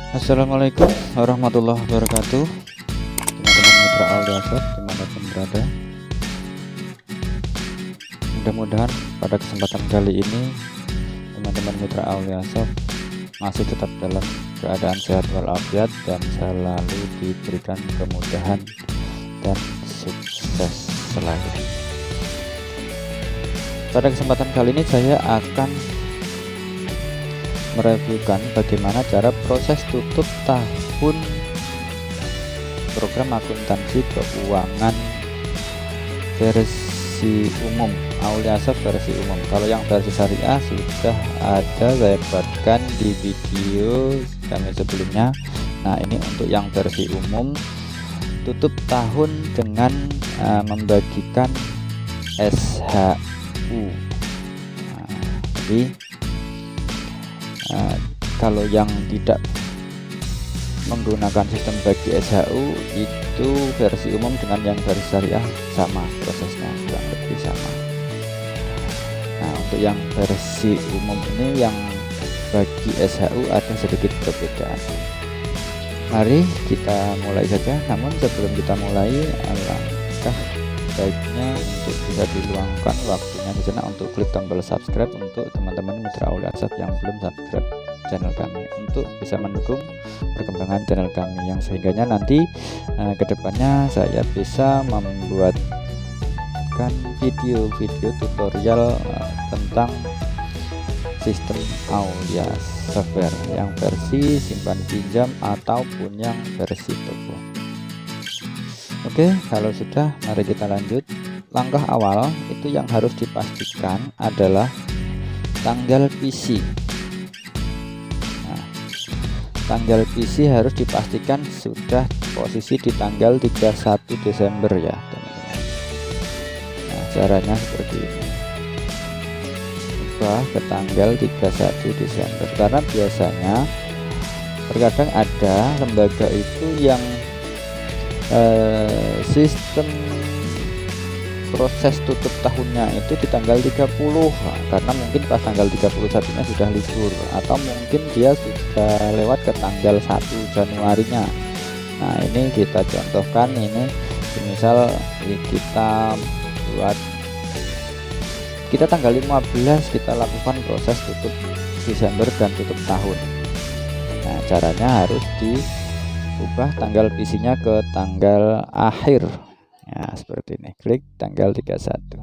Assalamualaikum warahmatullahi wabarakatuh, teman-teman mitra Aldiasop dimanapun berada. Mudah-mudahan pada kesempatan kali ini teman-teman mitra Aldiasop masih tetap dalam keadaan sehat walafiat dan selalu diberikan kemudahan dan sukses selalu. Pada kesempatan kali ini saya akan mereviewkan bagaimana cara proses tutup tahun program akuntansi keuangan versi umum, Auliasop versi umum. Kalau yang versi syariah sudah ada saya buatkan di video kami sebelumnya. Nah, ini untuk yang versi umum tutup tahun dengan membagikan SHU. Jadi kalau yang tidak menggunakan sistem bagi SHU itu versi umum dengan yang versi syariah sama prosesnya, kurang lebih sama. Nah, untuk yang versi umum ini yang bagi SHU ada sedikit perbedaan. Mari kita mulai saja. Namun sebelum kita mulai, alangkah baiknya untuk bisa diluangkan waktunya sejenak untuk klik tombol subscribe untuk teman-teman mitra Auliasop yang belum subscribe channel kami, untuk bisa mendukung perkembangan channel kami yang sehingganya nanti kedepannya saya bisa membuatkan video-video tutorial tentang sistem Auliasop Software yang versi simpan pinjam ataupun yang versi toko. Oke, kalau sudah mari kita lanjut. Langkah awal itu yang harus dipastikan adalah tanggal PC. Nah, tanggal PC harus dipastikan sudah posisi di tanggal 31 Desember ya, teman-teman. Nah, caranya seperti ini. Ubah ke tanggal 31 Desember karena biasanya terkadang ada lembaga itu yang sistem proses tutup tahunnya itu di tanggal 30 karena mungkin pas tanggal 31 nya sudah libur, atau mungkin dia sudah lewat ke tanggal 1 Januarinya. Nah, ini kita contohkan, ini misal kita tanggal 15 kita lakukan proses tutup Desember dan tutup tahun. Nah, caranya harus diubah tanggal PC-nya ke tanggal akhir. Ya, seperti ini. Klik tanggal 31.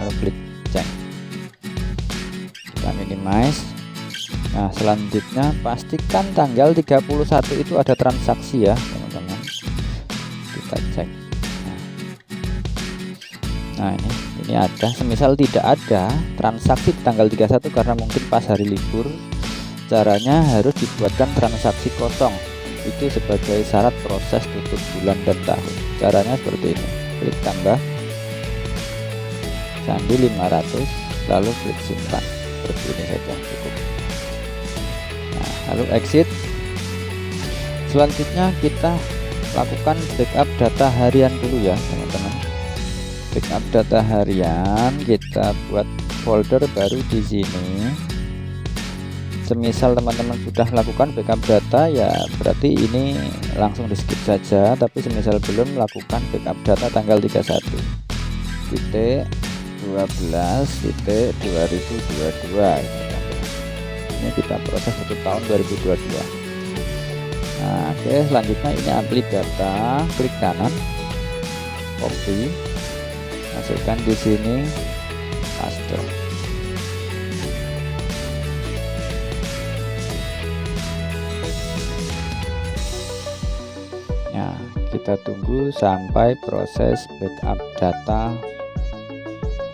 Lalu klik cek. Kita minimize. Nah, selanjutnya pastikan tanggal 31 itu ada transaksi ya, teman-teman. Kita cek. Nah, ini ada. Semisal tidak ada transaksi di tanggal 31 karena mungkin pas hari libur, caranya harus dibuatkan transaksi kosong. Itu sebagai syarat proses tutup bulan dan tahun. Caranya seperti ini. Klik tambah sandi 500, lalu klik simpan. Seperti ini saja cukup. Nah, lalu exit. Selanjutnya kita lakukan backup data harian dulu ya, teman-teman. Backup data harian kita buat folder baru di sini. Semisal teman-teman sudah lakukan backup data ya berarti ini langsung di skip saja, tapi semisal belum, lakukan backup data tanggal 31/12/2022. Ini kita proses untuk tahun 2022. Nah, oke, selanjutnya ini ambil data, klik kanan, copy, masukkan di sini, paste. Kita tunggu sampai proses backup data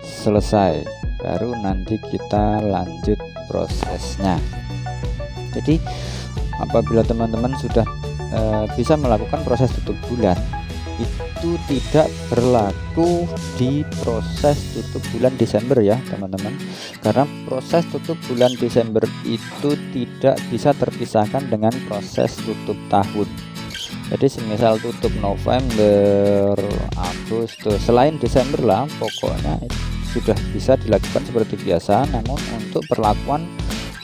selesai, baru nanti kita lanjut prosesnya. Jadi apabila teman-teman sudah bisa melakukan proses tutup bulan, itu tidak berlaku di proses tutup bulan Desember ya, teman-teman, karena proses tutup bulan Desember itu tidak bisa terpisahkan dengan proses tutup tahun. Jadi semisal tutup November, Agustus, selain Desember lah, pokoknya sudah bisa dilakukan seperti biasa. Namun untuk perlakuan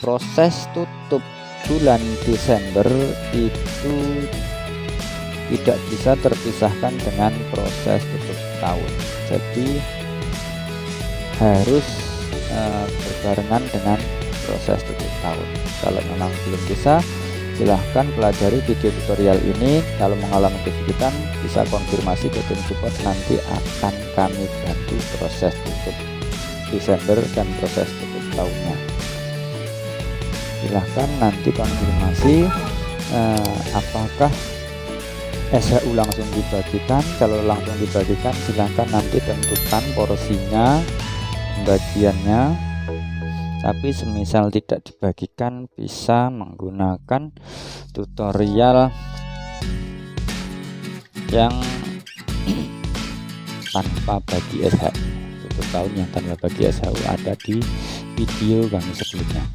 proses tutup bulan Desember itu tidak bisa terpisahkan dengan proses tutup tahun. Jadi harus berbarengan dengan proses tutup tahun. Kalau memang belum bisa, silahkan pelajari video tutorial ini. Kalau mengalami kesulitan, bisa konfirmasi ke tim support, nanti akan kami bantu proses tutup Desember dan proses tutup tahunnya. Silahkan nanti konfirmasi apakah SHU langsung dibagikan. Kalau langsung dibagikan, silahkan nanti tentukan porsinya, pembagiannya. Tapi semisal tidak dibagikan, bisa menggunakan tutorial yang tanpa bagi SHU. Tutup tahun yang tanpa bagi SHU ada di video kami sebelumnya.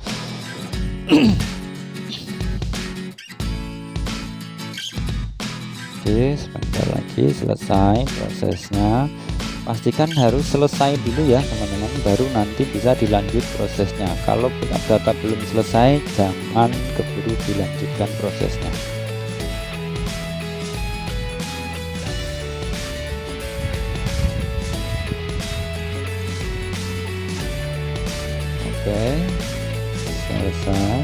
Oke, sebentar lagi selesai prosesnya. Pastikan harus selesai dulu ya teman-teman, baru nanti bisa dilanjut prosesnya. Kalau backup data belum selesai, jangan keburu dilanjutkan prosesnya. Oke, selesai.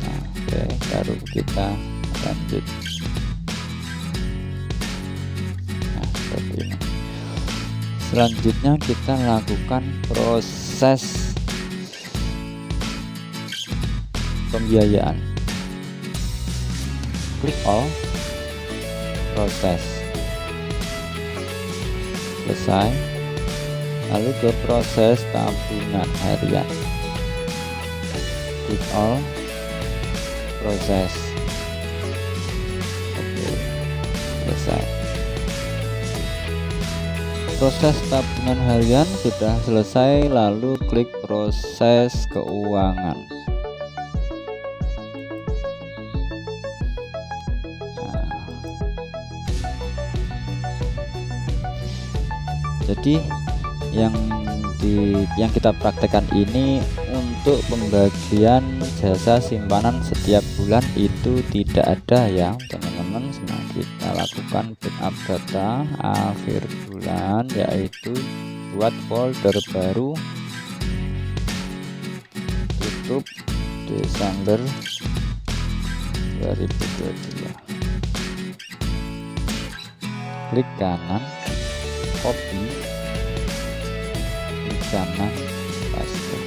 Nah, oke, baru kita lanjut. Selanjutnya kita lakukan proses pembiayaan. Klik all, proses selesai. Lalu ke proses tabungan harian. Klik all, proses. Oke, selesai. Proses tabungan harian sudah selesai, lalu klik proses keuangan. Nah, jadi yang kita praktekkan ini untuk pembagian jasa simpanan setiap bulan itu tidak ada ya teman-teman. Kita lakukan backup data akhir bulan, yaitu buat folder baru tutup Desember 2022. Klik kanan, copy, klik kanan, paste.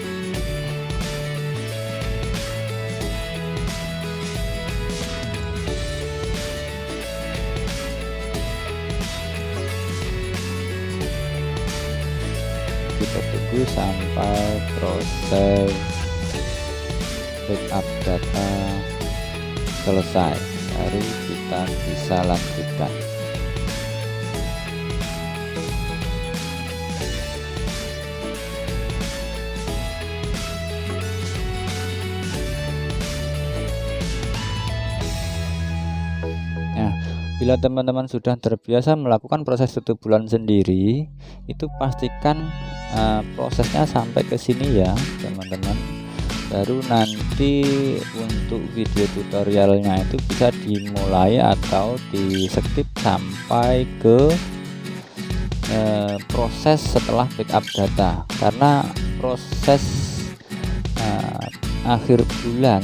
Kita tunggu sampai proses backup data selesai, baru kita bisa lanjutkan. Bila teman-teman sudah terbiasa melakukan proses tutup bulan sendiri, itu pastikan prosesnya sampai ke sini ya teman-teman. Baru nanti untuk video tutorialnya itu bisa dimulai atau di skip sampai ke proses setelah backup data, karena proses akhir bulan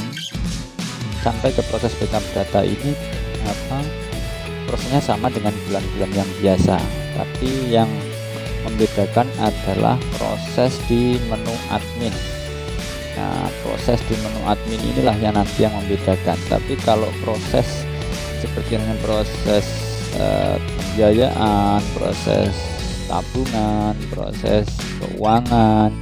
sampai ke proses backup data ini prosesnya sama dengan bulan-bulan yang biasa, tapi yang membedakan adalah proses di menu admin. Nah, proses di menu admin inilah yang nanti yang membedakan. Tapi kalau proses seperti dengan proses pembiayaan, proses tabungan, proses keuangan,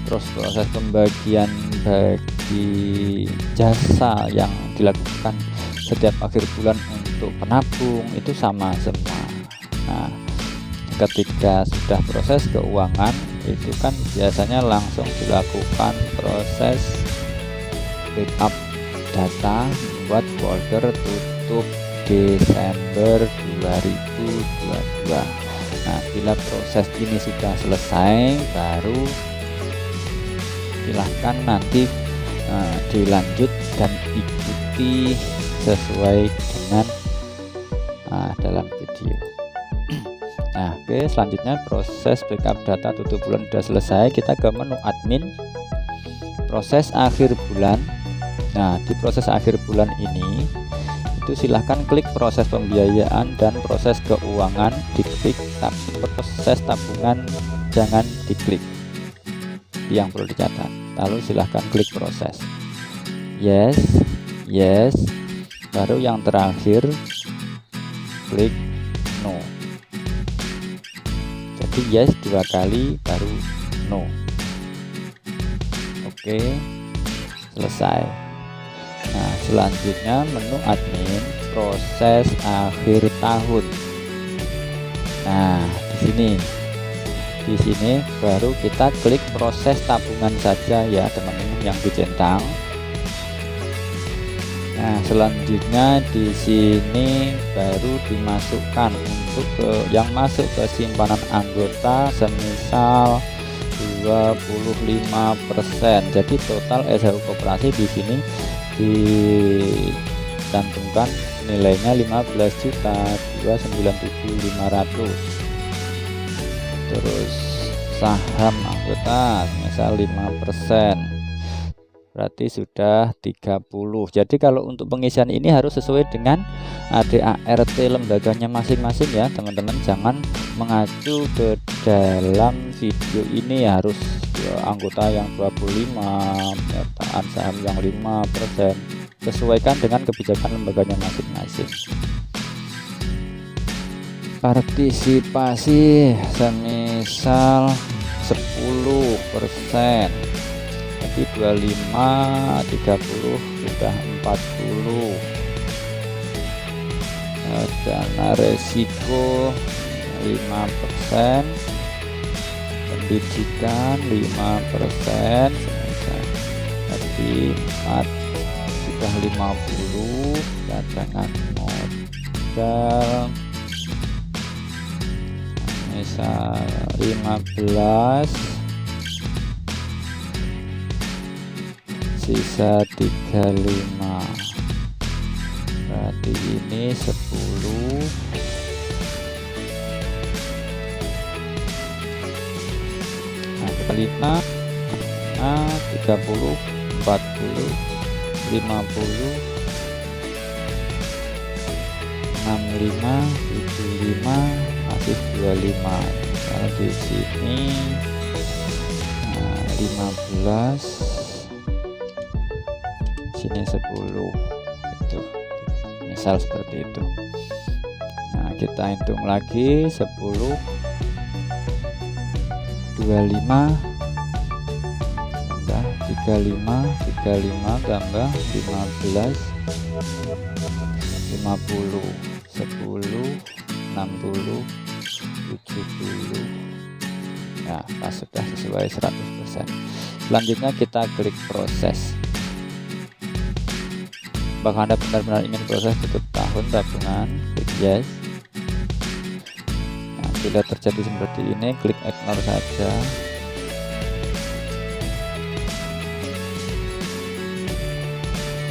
terus proses pembagian bagi jasa yang dilakukan setiap akhir bulan untuk penabung itu sama semua. Nah, ketika sudah proses keuangan itu kan biasanya langsung dilakukan proses backup data buat folder tutup Desember 2022. Nah, bila proses ini sudah selesai, baru silahkan nanti dilanjut dan ikuti sesuai dengan dalam video. Nah, oke, selanjutnya proses backup data tutup bulan sudah selesai. Kita ke menu admin, proses akhir bulan. Nah, di proses akhir bulan ini itu silahkan klik proses pembiayaan dan proses keuangan diklik, tapi proses tabungan jangan diklik. Yang perlu dicatat. Lalu silahkan klik proses. Yes, yes. Baru yang terakhir klik no. Jadi yes 2 kali baru no. Oke, selesai. Nah, selanjutnya menu admin proses akhir tahun. Nah, di sini baru kita klik proses tabungan saja ya teman-teman yang dicentang. Nah, selanjutnya di sini baru dimasukkan untuk yang masuk ke simpanan anggota semisal 25%. Jadi total SHU Koperasi di sini dicantumkan nilainya 15.297.500. Terus saham anggota misal 5%. Berarti sudah 30. Jadi kalau untuk pengisian ini harus sesuai dengan ADART lembaganya masing-masing ya teman-teman. Jangan mengacu ke dalam video ini harus anggota yang 25, penyertaan saham yang 5%. Sesuaikan dengan kebijakan lembaganya masing-masing. Partisipasi semisal 10%. Jadi 25, 30 sudah 40. Dana resiko 5%, pendidikan 5%, jadi 4 sudah 50, cadangan modal misal 15, sisa 35. Berarti ini 10. Nah, kita lihat 30, 40, 50, 65, 75, masih 25. Kalau di sini 15, sini 10 itu misal seperti itu. Nah, kita hitung lagi 10, 25 tambah 35, 35 tambah 15, 50, 10, 60, 70. Nah, pas sudah sesuai 100%. Selanjutnya kita klik proses. Apakah Anda benar-benar ingin proses tutup tahun tabungan? Klik yes. Nah, bila terjadi seperti ini, klik ignore saja.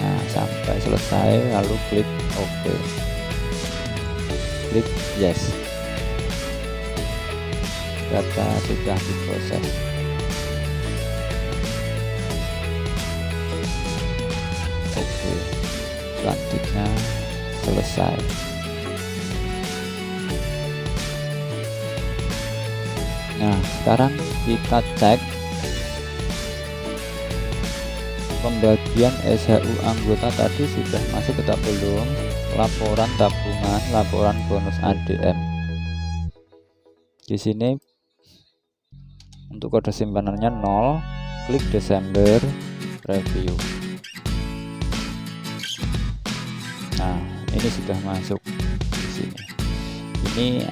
Nah, sampai selesai, lalu klik OK. Klik yes. Data sudah diproses. Oke. Selanjutnya selesai. Nah, sekarang kita cek pembagian SHU anggota tadi sudah masuk atau belum. Laporan tabungan, laporan bonus ADM. Di sini untuk kode simpanannya 0, klik Desember review. Nah, ini sudah masuk di sini. Ini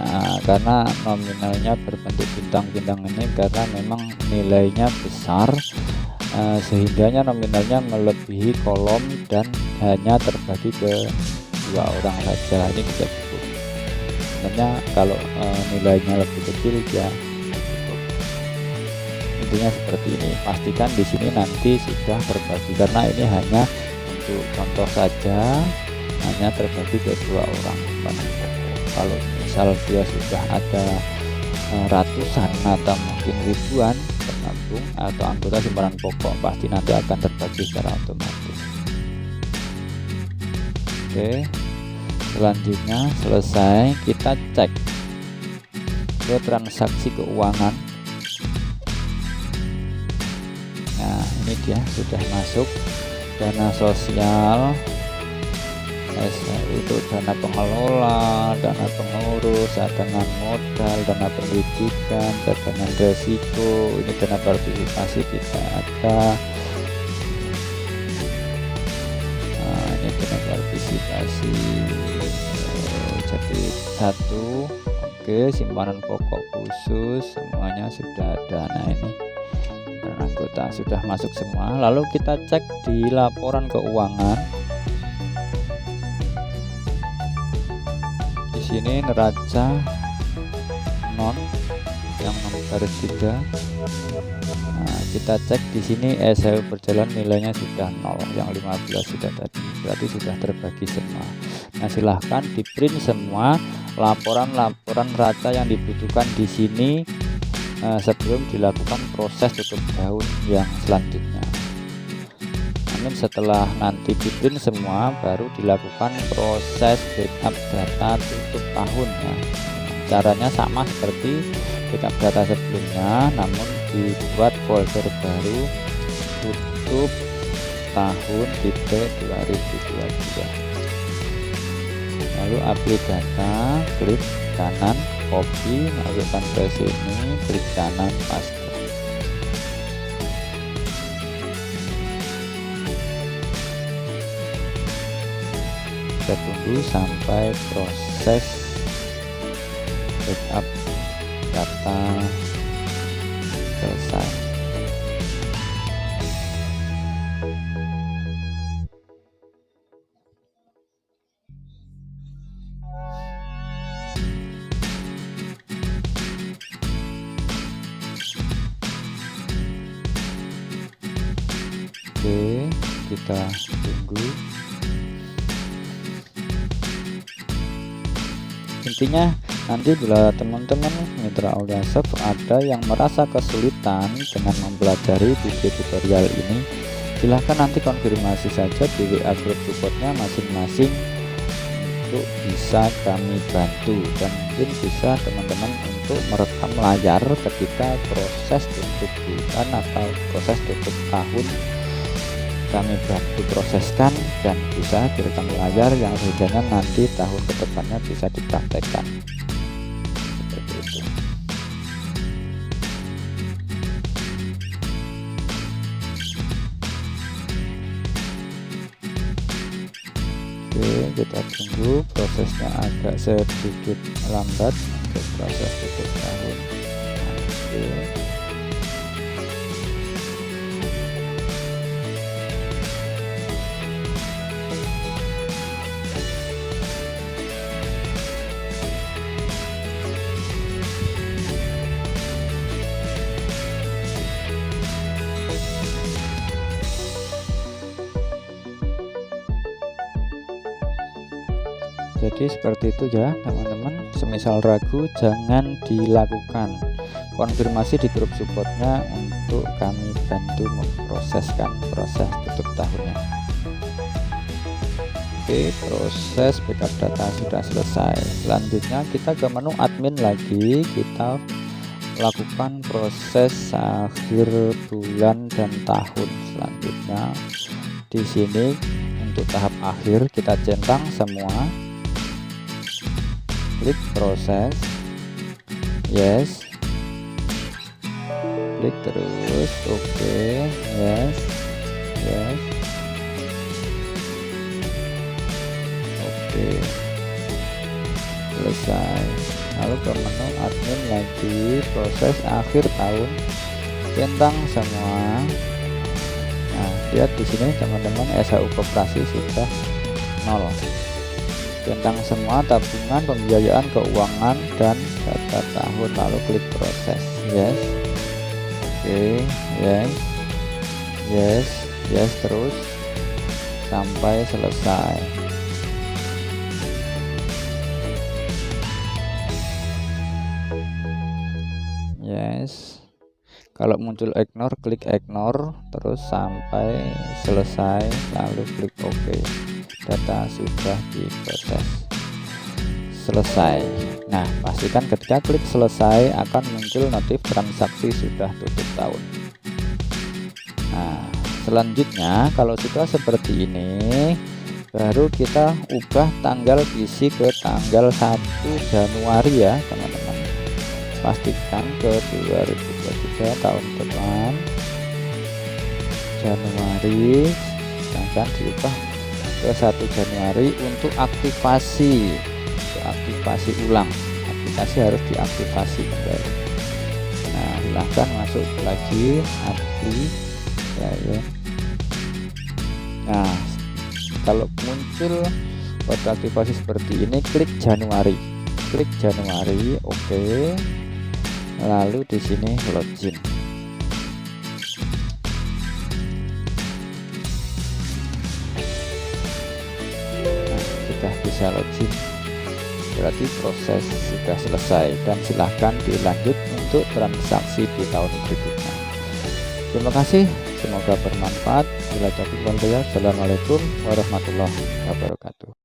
karena nominalnya berbentuk bintang-bintang ini karena memang nilainya besar, sehingga nominalnya melebihi kolom dan hanya terbagi ke 2 orang saja. Ini bisa cukup. Sebenarnya kalau nilainya lebih kecil ya cukup. intinya seperti ini. Pastikan di sini nanti sudah terbagi, karena ini hanya untuk contoh saja, hanya terbagi ke 2 orang simpanan pokok. Kalau misal dia sudah ada ratusan atau mungkin ribuan penabung atau anggota simpanan pokok, pasti nanti akan terbagi secara otomatis. Oke, selanjutnya selesai, kita cek ke transaksi keuangan. Nah, ini dia sudah masuk dana sosial, untuk dana pengelola, dana pengurus, cadangan modal, dana pendidikan, cadangan resiko, ini dana partisipasi kita ada. Nah, ini dana partisipasi, jadi 1. Oke, simpanan pokok khusus semuanya sudah ada. Nah, ini anggota sudah masuk semua. Lalu kita cek di laporan keuangan. Di sini neraca non yang garis 3. Nah, kita cek di sini SHU berjalan nilainya sudah 0, yang 15 sudah tadi, berarti sudah terbagi semua. Nah, silahkan di print semua laporan-laporan neraca yang dibutuhkan di sini sebelum dilakukan proses tutup tahun yang selanjutnya. Namun setelah nanti di print semua, baru dilakukan proses backup data tutup tahunnya. Caranya sama seperti backup data sebelumnya, namun dibuat folder baru tutup tahun 2022. Lalu upload data, klik kanan copy, masukkan ke sini, klik kanan paste. Kita tunggu sampai proses backup data selesai. Oke, kita tunggu. Intinya nanti bila teman-teman mitra Auliasoft ada yang merasa kesulitan dengan mempelajari video tutorial ini, silahkan nanti konfirmasi saja di WA group supportnya masing-masing untuk bisa kami bantu, dan mungkin bisa teman-teman untuk merekam layar ketika proses tutup bulan atau proses tutup tahun kami bantu proseskan, dan bisa direkam layar yang sehingga nanti tahun kedepannya bisa dipraktekkan seperti itu. Oke, kita tunggu prosesnya agak sedikit lambat untuk proses tutup tahun. Oke. Jadi seperti itu ya teman-teman, semisal ragu jangan dilakukan, konfirmasi di grup supportnya untuk kami bantu memproseskan proses tutup tahunnya. Oke, proses backup data sudah selesai. Selanjutnya kita ke menu admin lagi, kita lakukan proses akhir bulan dan tahun. Selanjutnya di sini untuk tahap akhir kita centang semua, klik proses, yes, klik terus, oke, yes, yes, oke, selesai. Lalu ke menu admin lagi, proses akhir tahun, centang semua. Nah, lihat di sini teman-teman, SHU koperasi sudah 0. Centang semua tabungan, pembiayaan, keuangan, dan data tahun, lalu klik proses, yes. Oke, yes, yes, yes, terus sampai selesai. Yes, kalau muncul ignore, klik ignore terus sampai selesai, lalu klik OK. Data sudah diproses. Selesai. Nah, pastikan ketika klik selesai akan muncul notif transaksi sudah tutup tahun. Nah, selanjutnya kalau sudah seperti ini, baru kita ubah tanggal PC ke tanggal 1 Januari ya teman-teman. Pastikan ke 2023 tahun depan Januari, sedangkan diubah ke 1 Januari untuk aktivasi ulang. Aplikasi harus diaktifasi kembali. Nah, silahkan masuk lagi ya. Nah, kalau muncul kode aktivasi seperti ini, klik Januari, oke. Lalu di sini login. Nah, sudah bisa login, berarti proses sudah selesai dan silahkan dilanjut untuk transaksi di tahun berikutnya. Terima kasih, semoga bermanfaat. Assalamualaikum warahmatullahi wabarakatuh.